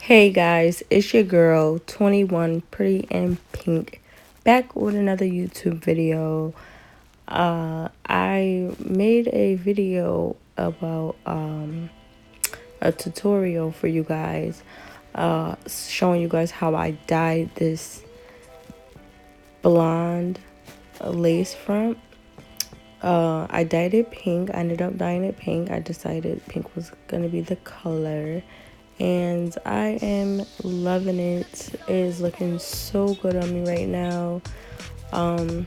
Hey guys, it's your girl 21 Pretty and Pink back with another YouTube video. I made a video about a tutorial for you guys, showing you guys how I dyed this blonde lace front. I dyed it pink. I ended up dyeing it pink. I decided pink was gonna be the color, and I am loving it. It is looking so good on me right now. I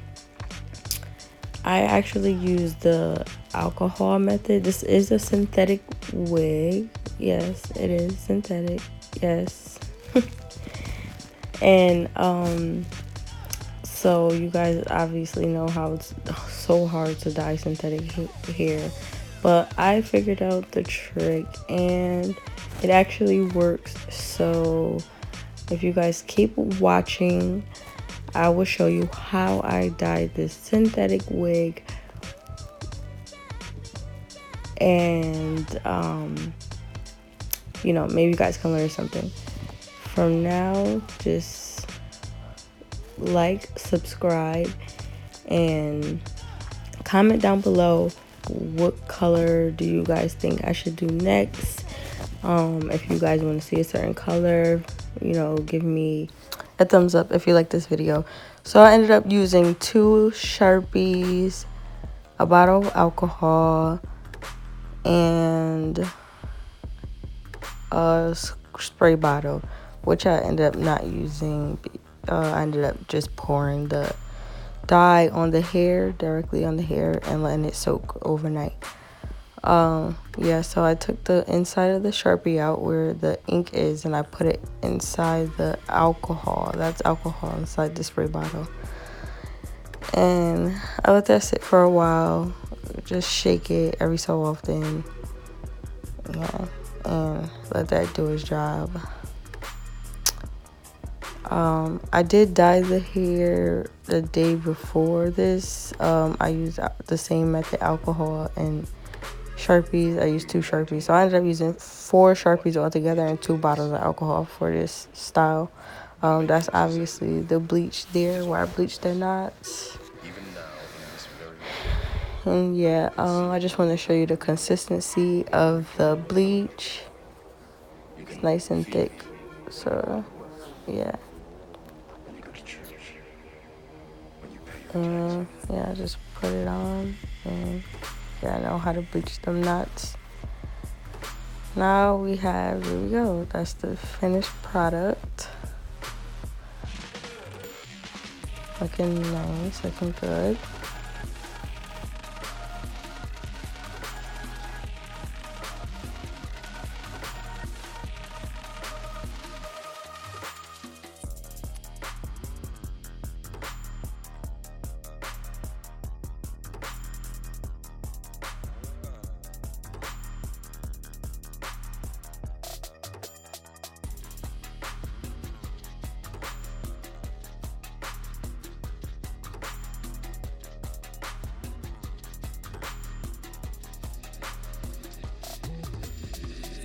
actually used the alcohol method. This is a synthetic wig. Yes, it is synthetic. Yes. And so you guys obviously know how it's so hard to dye synthetic hair, but I figured out the trick and it actually works. So if you guys keep watching, I will show you how I dyed this synthetic wig. And maybe you guys can learn something from now. Just like, subscribe, and comment down below what color do you guys think I should do next. If you guys want to see a certain color, give me a thumbs up if you like this video. So I ended up using 2 sharpies, a bottle of alcohol, and a spray bottle, which I ended up not using. I ended up just pouring the dye on the hair, directly on the hair, and letting it soak overnight. So I took the inside of the Sharpie out where the ink is, and I put it inside the alcohol. That's alcohol inside the spray bottle. And I let that sit for a while. Just shake it every so often. Yeah, and let that do its job. I did dye the hair the day before this. I used the same method, alcohol and Sharpies. I used 2 Sharpies. So I ended up using 4 Sharpies altogether and 2 bottles of alcohol for this style. That's obviously the bleach there where I bleached the knots. And yeah, I just want to show you the consistency of the bleach. It's nice and thick. So yeah. I just put it on, and I know how to bleach them knots. Now here we go. That's the finished product. Looking nice, looking good.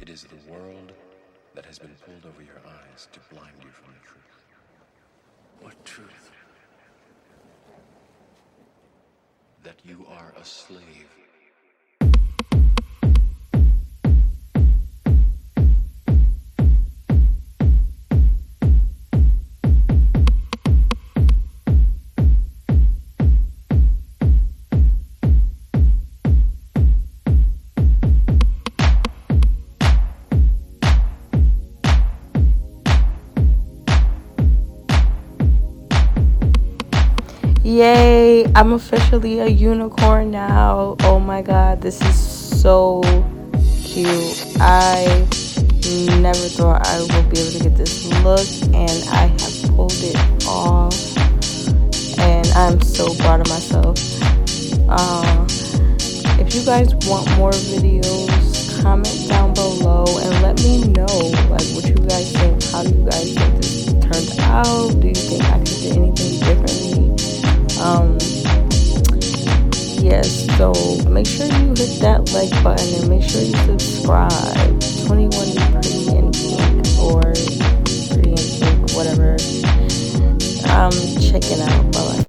It is the world that has been pulled over your eyes to blind you from the truth. What truth? That you are a slave. Yay, I'm officially a unicorn now. Oh my god, this is so cute. I never thought I would be able to get this look, and I have pulled it off, and I'm so proud of myself. If you guys want more videos, comment down below and let me know like what you guys think. How do you guys think this turned out? Do you think I could do anything differently? Yes, so make sure you hit that like button and make sure you subscribe. 21 Pretty and Pink, or I'm checking out. Bye bye.